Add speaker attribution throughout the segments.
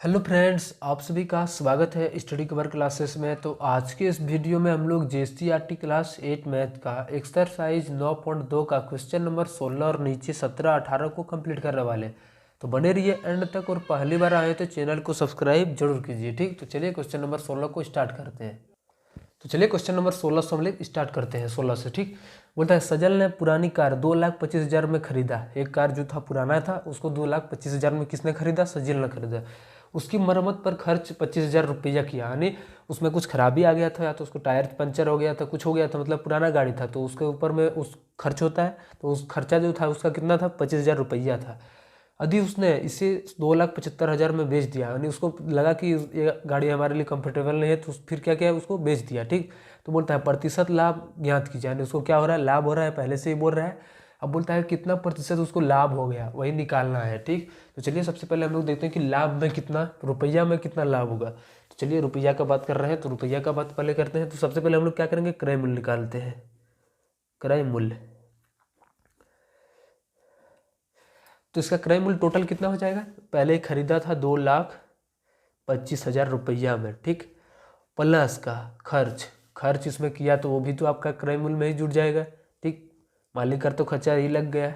Speaker 1: Hello friends, आप सभी का स्वागत है स्टडी कवर क्लासेस में। तो आज के इस वीडियो में हम लोग जीएसटीईआरटी क्लास 8 मैथ का एक्सरसाइज 9.2 का क्वेश्चन नंबर 16 और नीचे 17 18 को कंप्लीट करने वाले हैं। तो बने रहिए एंड तक, और पहली बार आए तो चैनल को सब्सक्राइब जरूर कीजिए। ठीक, तो चलिए क्वेश्चन नंबर 16 को स्टार्ट करते हैं। तो चलिए क्वेश्चन नंबर 16 से हम लोग स्टार्ट करते हैं। 16 से ठीक बोलता है, सजल ने पुरानी कार 2,25,000 में खरीदा। एक कार जो था पुराना था, उसको 2,25,000 में किसने खरीदा? सजल ने खरीदा। उसकी मरम्मत पर खर्च 25,000 रुपया किया, यानी उसमें कुछ खराबी आ गया था, या तो उसको टायर पंचर हो गया था, कुछ हो गया था, मतलब पुराना गाड़ी था, तो उसके ऊपर में उस खर्च होता है। तो उस खर्चा जो था उसका कितना था? 25,000 रुपया था। यदि उसने इसे 2,75,000 में बेच दिया, यानी उसको लगा कि ये गाड़ी हमारे लिए कंफर्टेबल नहीं है, तो फिर क्या किया? उसको बेच दिया। ठीक, तो बोलता है प्रतिशत लाभ ज्ञात कीजिए, यानी उसको क्या हो रहा है? लाभ हो रहा है, पहले से ही बोल रहा है। अब बोलता है कितना प्रतिशत उसको लाभ हो गया, वही निकालना है। ठीक, तो चलिए सबसे पहले हम लोग देखते हैं कि लाभ में कितना, रुपया में कितना लाभ होगा। तो चलिए रुपया का बात कर रहे हैं, तो रुपया का बात पहले करते हैं। तो सबसे पहले हम लोग क्या करेंगे? क्रय मूल्य निकालते हैं। क्रय मूल्य, तो इसका क्रय मूल्य टोटल कितना हो जाएगा? पहले खरीदा था 2,25,000 रुपया में, ठीक, प्लस का खर्च, खर्च इसमें किया तो वो भी तो आपका क्रय मूल्य में ही जुड़ जाएगा। ठीक, मालिक का तो खर्चा ही लग गया,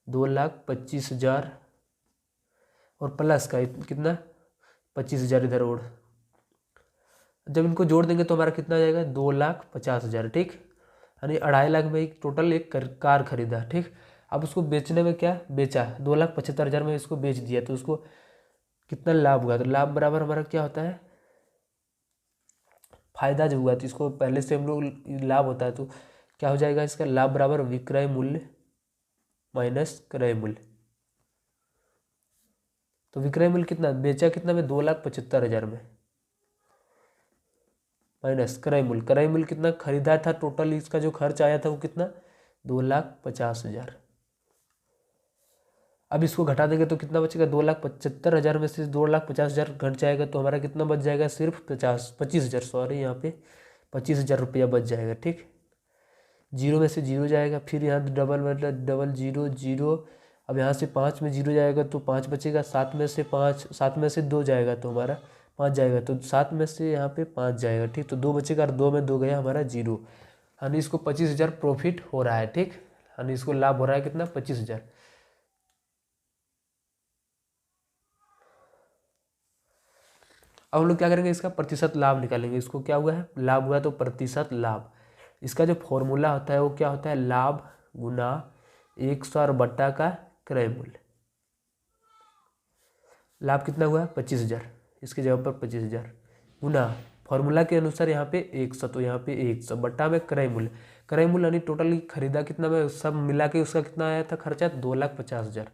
Speaker 1: 2,25,000 और प्लस का कितना? 25,000 इधर और। जब इनको जोड़ देंगे तो हमारा कितना आ जाएगा? 2,50,000। ठीक, यानी 2.5 लाख में एक टोटल एक कार खरीदा। ठीक, अब उसको बेचने में क्या बेचा? 2,75,000 में इसको बेच दिया, तो उसको कितना लाभ हुआ? तो लाभ बराबर हमारा क्या होता है? फायदा जो हुआ, तो इसको पहले से हम लोग लाभ होता है, तो क्या हो जाएगा? इसका लाभ बराबर विक्रय मूल्य माइनस क्रय मूल्य। तो विक्रय मूल्य कितना बेचा? कितना में? 2,75,000 में, माइनस क्रय मूल्य। क्रय मूल्य कितना खरीदा था? टोटल इसका जो खर्च आया था वो कितना? 2,50,000। अब इसको घटा देंगे तो कितना बचेगा? 2,75,000 में से 2,50,000 घट जाएगा, तो हमारा कितना बच जाएगा? सिर्फ 25,000, सॉरी, यहाँ पे 25,000 रुपया बच जाएगा। ठीक, जीरो में से जीरो जाएगा, फिर यहाँ डबल मतलब डबल जीरो जीरो। अब यहाँ से 5 में जीरो जाएगा तो 5 बचेगा, 7 में से 5, 7 में से 2 जाएगा तो हमारा 5 जाएगा, तो 7 में से यहाँ पे 5 जाएगा। ठीक, तो 2 बचेगा, और 2 में 2 गया हमारा जीरो, यानी इसको 25,000 प्रॉफिट हो रहा है। ठीक, यानी इसको लाभ हो रहा है कितना? 25,000। अब हम लोग क्या करेंगे? इसका प्रतिशत लाभ निकालेंगे। इसको क्या हुआ है? लाभ हुआ, तो प्रतिशत लाभ, इसका जो फॉर्मूला होता है वो क्या होता है? लाभ गुना 100 बट्टा का क्रय मूल्य। लाभ कितना हुआ? 25,000, इसकी जगह पर 25,000 गुना फॉर्मूला के अनुसार यहाँ पे 100, तो यहाँ पे 100 बट्टा में क्रय मूल्य। क्रय मूल्य यानी टोटली खरीदा कितना में, सब मिला के उसका कितना आया था खर्चा? 2,50,000,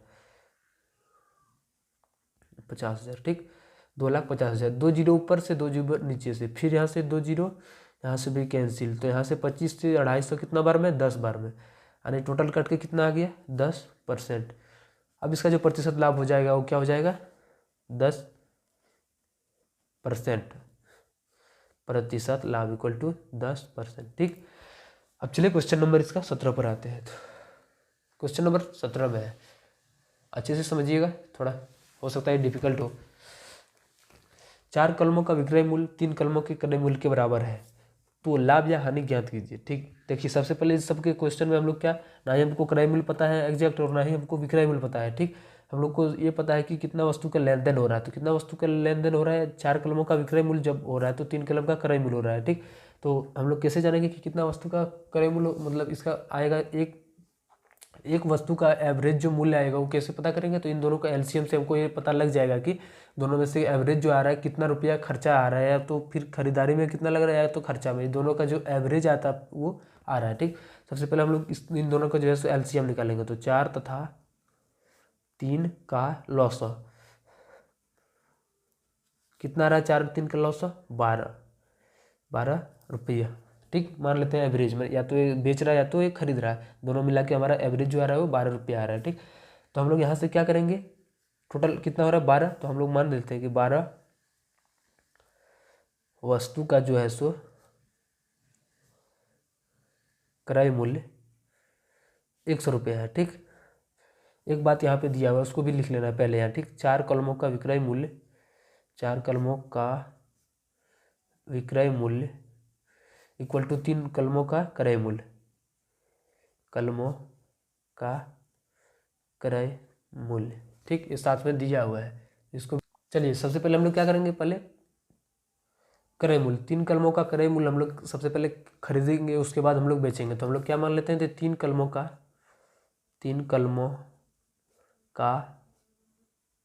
Speaker 1: 50,000। ठीक, 2,50,000, 2 जीरो ऊपर से, 2 जीरो नीचे से, फिर यहाँ से 2 जीरो, यहाँ से भी कैंसिल, तो यहाँ से 25 से 250 कितना बार में? 10 बार में, यानी टोटल कट के कितना आ गया? 10%। अब इसका जो प्रतिशत लाभ हो जाएगा वो क्या हो जाएगा? 10%। प्रतिशत लाभ इक्वल टू 10%। ठीक, अब चलिए क्वेश्चन नंबर इसका 17 पर आते हैं। तो क्वेश्चन नंबर 17 में है, अच्छे से समझिएगा, थोड़ा हो सकता है डिफिकल्ट हो। 4 कलमों का विक्रय मूल्य 3 कलमों के क्रय मूल्य के बराबर है, तो लाभ या हानि ज्ञात कीजिए। ठीक, देखिए सबसे पहले इस सबके क्वेश्चन में हम लोग क्या, ना ही हमको क्रय मूल्य पता है एग्जैक्ट, और ना ही हमको विक्रय मूल्य पता है। ठीक, हम लोग को ये पता है कि कितना वस्तु का लेन देन हो रहा है, तो कितना वस्तु का लेन देन हो रहा है? 4 कलमों का विक्रय मूल्य जब हो रहा है तो 3 कलम का क्रय मूल्य हो रहा है। ठीक, तो हम लोग कैसे जानेंगे कि कितना वस्तु का क्रय मूल्य, मतलब इसका आएगा? एक वस्तु का एवरेज जो मूल्य आएगा वो कैसे पता करेंगे? तो इन दोनों का एलसीएम से हमको ये पता लग जाएगा कि दोनों में से एवरेज जो आ रहा है कितना रुपया खर्चा आ रहा है, या तो फिर खरीदारी में कितना लग रहा है, या तो खर्चा में, दोनों का जो एवरेज आता है वो आ रहा है। ठीक, सबसे पहले हम लोग इन दोनों का जो है सो एलसीएम निकालेंगे। तो 4 तथा 3 का लॉस कितना आ रहा है? 4 3 का लॉस 12 रुपया। ठीक, मान लेते हैं एवरेज में, या तो ये बेच रहा है या तो ये खरीद रहा है, दोनों मिला के हमारा एवरेज जो आ रहा है वो 12 रुपया आ रहा है। ठीक, तो हम लोग यहाँ से क्या करेंगे? टोटल कितना हो रहा है? 12, तो हम लोग मान लेते हैं कि 12 वस्तु का जो है सो क्रय मूल्य 100 रुपया है। ठीक, एक बात यहाँ पे दिया हुआ है उसको भी लिख लेना है पहले यहाँ। ठीक, 4 कलमों का विक्रय मूल्य 4 कलमों का विक्रय मूल्य इक्वल टू 3 कलमों का क्रय मूल्य, कलमों का क्रय मूल्य। ठीक, इस साथ में दिया हुआ है इसको। चलिए सबसे पहले हम लोग क्या करेंगे, पहले क्रय मूल्य, 3 कलमों का क्रय मूल्य हम लोग सबसे पहले खरीदेंगे, उसके बाद हम लोग बेचेंगे। तो हम लोग क्या मान लेते हैं, तो 3 कलमों का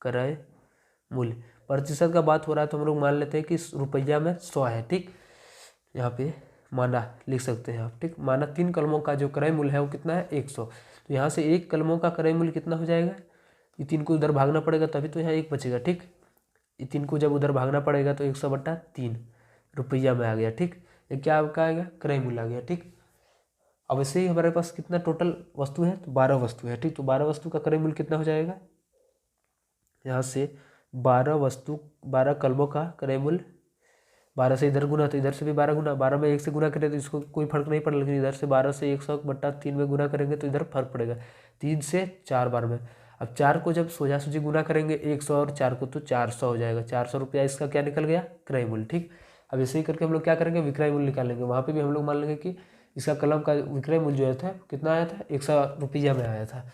Speaker 1: क्रय मूल्य, प्रतिशत का बात हो रहा है तो हम लोग मान लेते हैं कि रुपया में 100 है। ठीक, यहाँ पे माना लिख सकते हैं आप। ठीक, माना 3 कलमों का जो क्रय मूल्य है वो कितना है, 100। तो यहाँ से 1 कलमों का क्रय मूल्य कितना हो जाएगा, ये 3 को उधर भागना पड़ेगा तभी तो यहाँ 1 बचेगा। ठीक, ये 3 को जब उधर भागना पड़ेगा तो 100/3 रुपया में आ गया। ठीक, ये क्या आपका आएगा, क्रय मूल्य आ गया। ठीक, अब ऐसे ही हमारे पास कितना टोटल वस्तु है, तो 12 वस्तु है। ठीक, तो 12 वस्तु का क्रय मूल्य कितना हो जाएगा, यहाँ से 12 कलमों का क्रय मूल्य, 12 से इधर गुना तो इधर से भी 12 गुना, 12 में 1 से गुना करें तो इसको कोई फर्क नहीं पड़ा, लेकिन इधर से 12 से 100/3 में गुना करेंगे तो इधर फर्क पड़ेगा, 3 से 4 बार में। अब 4 को जब सोजा सूजी गुना करेंगे 100 और 4 को, तो 400 हो जाएगा। 400 रुपया इसका क्या निकल गया, क्रय मूल्य। ठीक, अब ऐसे ही करके हम लोग क्या करेंगे, विक्रय मूल्य निकालेंगे। वहाँ पे भी हम लोग मान लेंगे कि इसका कलम का विक्रय मूल्य जो था कितना आया था, 100 रुपया में आया था।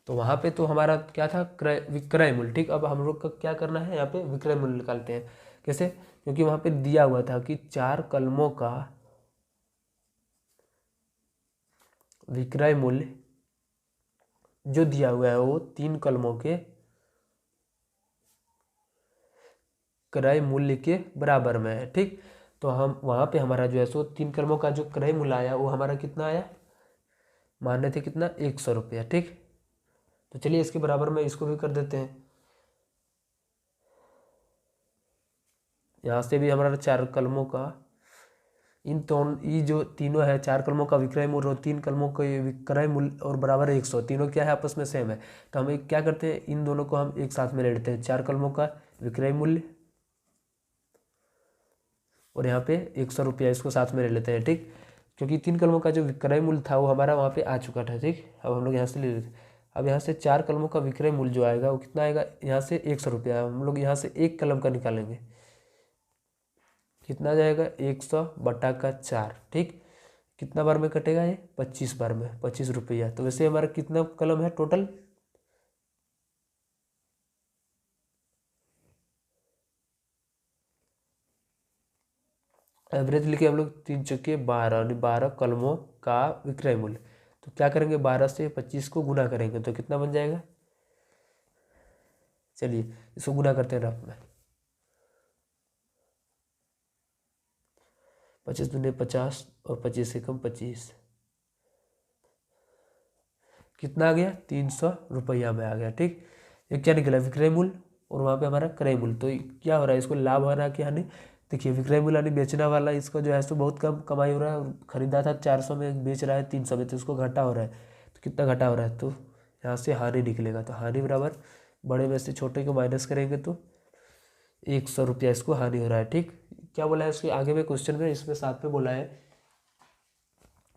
Speaker 1: तो वहाँ पे तो हमारा क्या था, विक्रय मूल्य। ठीक, अब हम लोग का क्या करना है, यहाँ पे विक्रय मूल्य निकालते हैं। कैसे, क्योंकि वहाँ पे दिया हुआ था कि 4 कलमों का विक्रय मूल्य जो दिया हुआ है वो 3 कलमों के क्रय मूल्य के बराबर में है। ठीक, तो हम वहाँ पे हमारा जो है सो 3 कलमों का जो क्रय मूल्य आया वो हमारा कितना आया, मान रहे थे कितना, 100 रुपया। ठीक, तो चलिए इसके बराबर में इसको भी कर देते हैं। यहाँ से भी हमारा 4 कलमों का, ये जो तीनों है 4 कलमों का विक्रय मूल्य और 3 कलमों का विक्रय मूल्य और बराबर 100, तीनों क्या है, आपस में सेम है। तो हम क्या करते हैं, इन दोनों को हम एक साथ में ले लेते हैं, 4 कलमों का विक्रय मूल्य और यहाँ पे 100 रुपया, इसको साथ में ले लेते हैं। ठीक, क्योंकि 3 कलमों का जो विक्रय मूल्य था वो हमारा वहाँ पे आ चुका था। ठीक, अब हम लोग यहाँ से ले लेते हैं। अब यहाँ से 4 कलमों का विक्रय मूल्य जो आएगा वो कितना आएगा, यहाँ से 100 रुपया, हम लोग यहाँ से 1 कलम का निकालेंगे, कितना जाएगा, 100/4। ठीक, कितना बार में कटेगा ये, 25 बार में, 25 रुपया। तो वैसे हमारा कितना कलम है टोटल, एवरेज लेके हम लोग 3 चौके 12, 12 कलमों का विक्रय मूल्य। तो क्या करेंगे, 12 से 25 को गुना करेंगे तो कितना बन जाएगा, चलिए इसको गुना करते हैं रफ में। 25 दूनी 50 और 25 से कम 25, कितना आ गया, 300 रुपया में आ गया। ठीक, ये क्या निकला, विक्रय मूल्य और वहाँ पे हमारा क्रय मूल्य। तो क्या हो रहा है, इसको लाभ हो रहा है कि हानि, देखिए विक्रय मूल्य यानी बेचने वाला, इसको जो है सो बहुत कम कमाई हो रहा है, खरीदा था 400 में, बेच रहा है 300 में, तो इसको घाटा हो रहा है। तो कितना घाटा हो रहा है, तो यहाँ से हानि निकलेगा। तो हानि बराबर बड़े में से छोटे को माइनस करेंगे तो 100 रुपया इसको हानि हो रहा है। ठीक, क्या बोला है इसके आगे में क्वेश्चन में, इसमें साथ में बोला है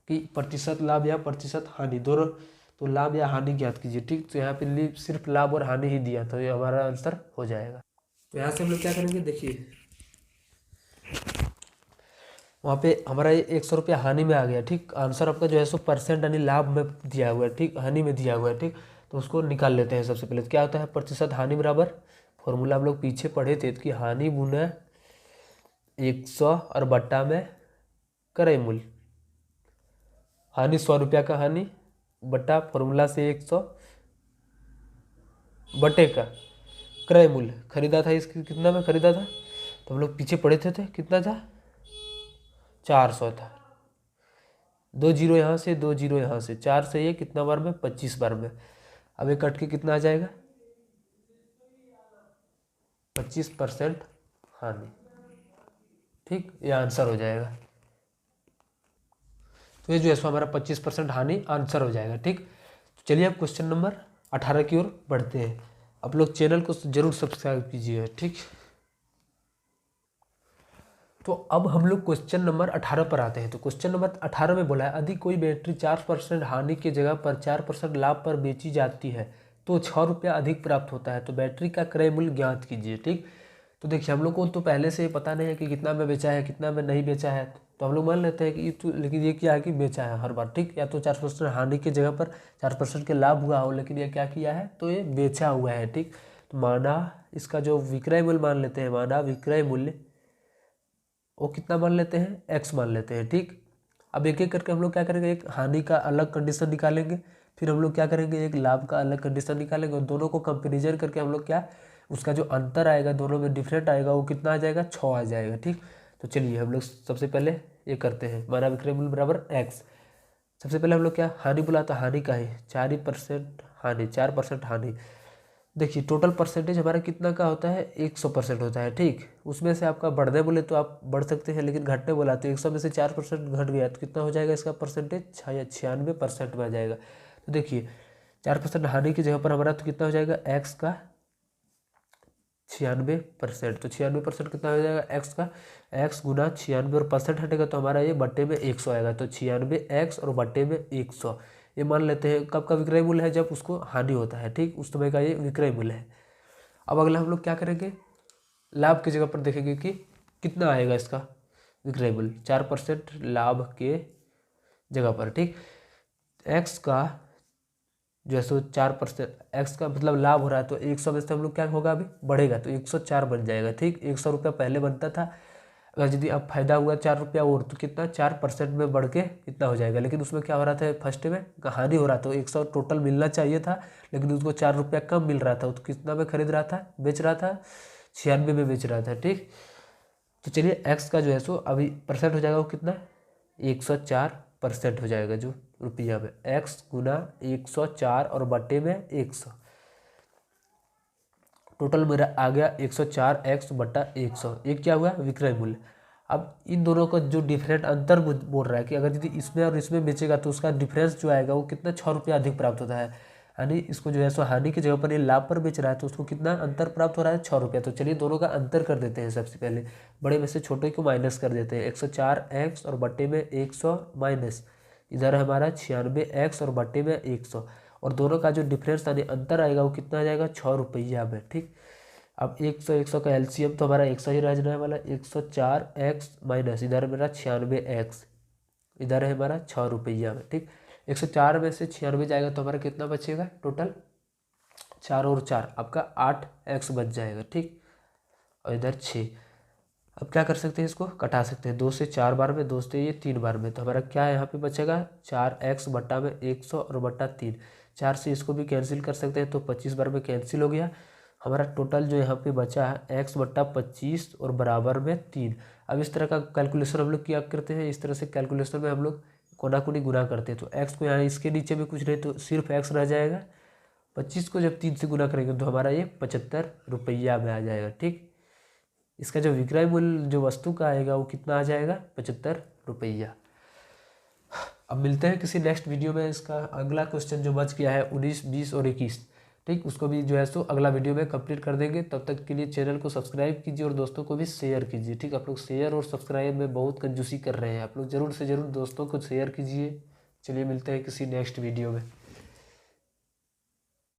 Speaker 1: कि प्रतिशत लाभ या प्रतिशत हानि दोनों, तो लाभ या हानि ज्ञात कीजिए। ठीक, तो यहाँ पे सिर्फ लाभ और हानि ही दिया, तो ये हमारा आंसर हो जाएगा। तो यहाँ से हम लोग क्या करेंगे, देखिए वहाँ पे हमारा ये 100 रुपया हानि में आ गया। ठीक, आंसर आपका जो है सो परसेंट यानी लाभ में दिया हुआ है, ठीक, हानि में दिया हुआ है। ठीक, तो उसको निकाल लेते हैं। सबसे पहले तो क्या होता है, प्रतिशत हानि बराबर, फॉर्मूला हम लोग पीछे पढ़े थे कि हानि गुना 100 और बट्टा में क्रय मूल्य, हानि 100 रुपया का हानि बट्टा फॉर्मूला से 100 बटे का क्रय मूल्य, खरीदा था इसकी कितना में खरीदा था, तो हम लोग पीछे पढ़े थे कितना था, 400 था। 2 जीरो यहाँ से, 2 जीरो यहाँ से, 4 से ये कितना बार में, 25 बार में। अब ये कट के कितना आ जाएगा, 25% हानि। ठीक, ये आंसर हो जाएगा। तो ये जो है सो हमारा 25% हानि आंसर हो जाएगा। ठीक, तो चलिए अब क्वेश्चन नंबर 18 की ओर बढ़ते हैं। आप लोग चैनल को जरूर सब्सक्राइब कीजिएगा। ठीक, तो अब हम लोग क्वेश्चन नंबर 18 पर आते हैं। तो क्वेश्चन नंबर 18 में बोला है, यदि कोई बैटरी 4% हानि की जगह पर 4% लाभ पर बेची जाती है तो 6 रुपया अधिक प्राप्त होता है। तो बैटरी का क्रय मूल्य ज्ञात कीजिए। ठीक, तो देखिए हम लोग को तो पहले से पता नहीं है कि कितना में बेचा है कितना में नहीं बेचा है, तो हम लोग मान लेते हैं कि तो लेकिन ये क्या है कि बेचा है हर बार। ठीक, या तो 4% हानि की जगह पर 4% के लाभ हुआ हो, लेकिन ये क्या किया है, तो ये बेचा हुआ है। ठीक, तो माना इसका जो विक्रय मूल्य मान लेते हैं, माना विक्रय मूल्य वो कितना मान लेते हैं, एक्स मान लेते हैं। ठीक, अब एक एक करके हम लोग क्या करेंगे, एक हानि का अलग कंडीशन निकालेंगे, फिर हम लोग क्या करेंगे, एक लाभ का अलग कंडीशन निकालेंगे, और दोनों को कंपेरिजन करके हम लोग क्या, उसका जो अंतर आएगा दोनों में डिफरेंट आएगा, वो कितना आ जाएगा, 6 आ जाएगा। ठीक, तो चलिए हम लोग सबसे पहले ये करते हैं, माना विक्रय मूल्य बराबर एक्स। सबसे पहले हम लोग क्या हानि बोला, तो हानि का है 4% हानि, 4% हानि। देखिए टोटल परसेंटेज हमारा कितना का होता है, 100% होता है। ठीक, उसमें से आपका बढ़ने बोले तो आप बढ़ सकते हैं, लेकिन घटने बोला तो 100 में से 4% घट गया तो कितना हो जाएगा इसका परसेंटेज, 96% में आ जाएगा। तो देखिए 4% हानि की जगह पर हमारा तो कितना हो जाएगा, एक्स का 96%। तो 96% कितना हो जाएगा, एक्स का, एक्स गुना 96 और परसेंट हटेगा तो हमारा ये बट्टे में 100 आएगा। तो 96 एक्स और बट्टे में 100, ये मान लेते हैं कब का विक्रय मूल्य है, जब उसको हानि होता है। ठीक, उस समय का ये विक्रय मूल्य है। अब अगला हम लोग क्या करेंगे, लाभ की जगह पर देखेंगे कि कितना आएगा इसका विक्रय मूल्य, 4% लाभ के जगह पर। ठीक, एक्स का जो है सो 4%, एक्स का मतलब लाभ हो रहा है, तो 100 में से हम लोग क्या होगा, अभी बढ़ेगा तो 104 बन जाएगा। ठीक, 100 रुपया पहले बनता था, अगर यदि अब फायदा हुआ 4 रुपया और, तो कितना 4% में बढ़ के कितना हो जाएगा। लेकिन उसमें क्या हो रहा था, फर्स्ट में हानि हो रहा था, तो 100 टोटल मिलना चाहिए था, लेकिन उसको 4 रुपया कम मिल रहा था, तो कितना में खरीद रहा था, बेच रहा था, 96 में बेच रहा था। ठीक, तो चलिए एक्स का जो है सो अभी परसेंट हो जाएगा, वो कितना 104% हो जाएगा, जो रुपया में एक्स गुना 104 और बट्टे में 100, टोटल मेरा आ गया 104 एक्स बट्टा 100। एक क्या हुआ, विक्रय मूल्य। अब इन दोनों का जो डिफरेंट अंतर बोल रहा है कि अगर यदि इसमें और इसमें बेचेगा तो उसका डिफरेंस जो आएगा वो कितना 6 रुपया अधिक प्राप्त होता है, यानी इसको जो है सो हानि की जगह पर ये लाभ पर बेच रहा है, तो उसको कितना अंतर प्राप्त हो रहा है, 6 रुपया। तो चलिए दोनों का अंतर कर देते हैं, सबसे पहले बड़े में से छोटे को माइनस कर देते हैं, 104 एक्स और बट्टे में 100 माइनस, इधर हमारा 96 एक्स और बट्टे में 100, और दोनों का जो डिफरेंस यानी अंतर आएगा वो कितना आ जाएगा, 6 रुपया में। ठीक, अब 100 का एलसीएम तो हमारा 100 ही रहने वाला, 104 एक्स माइनस इधर मेरा 96 एक्स, इधर है हमारा 6 रुपया में। ठीक, 104 में से 96 जाएगा तो हमारा कितना बचेगा, टोटल 4 और 4 आपका 8 एक्स बच जाएगा। ठीक, और इधर 6। अब क्या कर सकते हैं, इसको कटा सकते हैं, 2 से 4 बार में, 2 से ये 3 बार में, तो हमारा क्या यहाँ पे बचेगा, 4 एक्स बट्टा में 100 और बट्टा 3, 4 से इसको भी कैंसिल कर सकते हैं, तो 25 बार में कैंसिल हो गया। हमारा टोटल जो यहाँ पे बचा है एक्स बट्टा 25 और बराबर में 3। अब इस तरह का कैलकुलेशन हम लोग क्या करते हैं, इस तरह से कैलकुलेशन में हम लोग कोना कोनी गुना करते हैं, तो एक्स को यहाँ इसके नीचे में कुछ नहीं तो सिर्फ एक्स रह जाएगा, 25 को जब 3 से गुना करेंगे तो हमारा ये 75 रुपया में आ जाएगा। ठीक, इसका जो विक्रय मूल्य जो वस्तु का आएगा वो कितना आ जाएगा, 75 रुपया। अब मिलते हैं किसी नेक्स्ट वीडियो में, इसका अगला क्वेश्चन जो बच गया है 19, 20 और 21, ठीक, उसको भी जो है सो अगला वीडियो में कंप्लीट कर देंगे। तब तक के लिए चैनल को सब्सक्राइब कीजिए और दोस्तों को भी शेयर कीजिए। ठीक, आप लोग शेयर और सब्सक्राइब में बहुत कंजूसी कर रहे हैं, आप लोग जरूर से जरूर दोस्तों को शेयर कीजिए। चलिए मिलते हैं किसी नेक्स्ट वीडियो में।